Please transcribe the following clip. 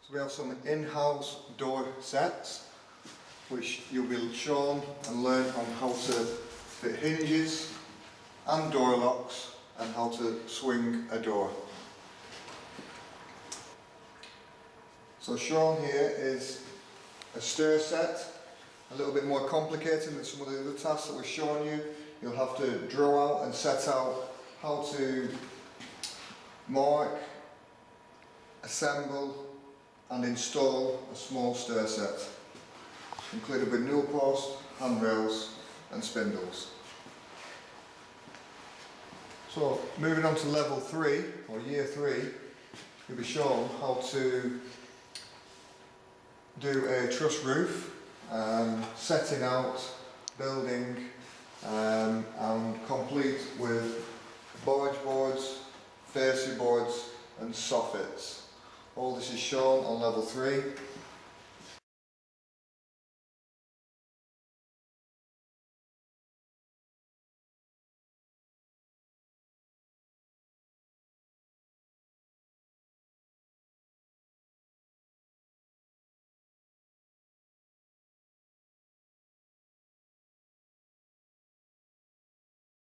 So we have some in-house door sets which you'll be shown and learn on how to fit hinges and door locks and how to swing a door. So shown here is a stair set, a little bit more complicated than some of the other tasks that we've shown you. You'll have to draw out and set out how to mark, assemble and install a small stair set, included with newel posts, handrails and spindles. So moving on to level 3 or year 3, you'll be shown how to do a truss roof, setting out, building and complete with barge boards, fascia boards and soffits. All this is shown on level 3.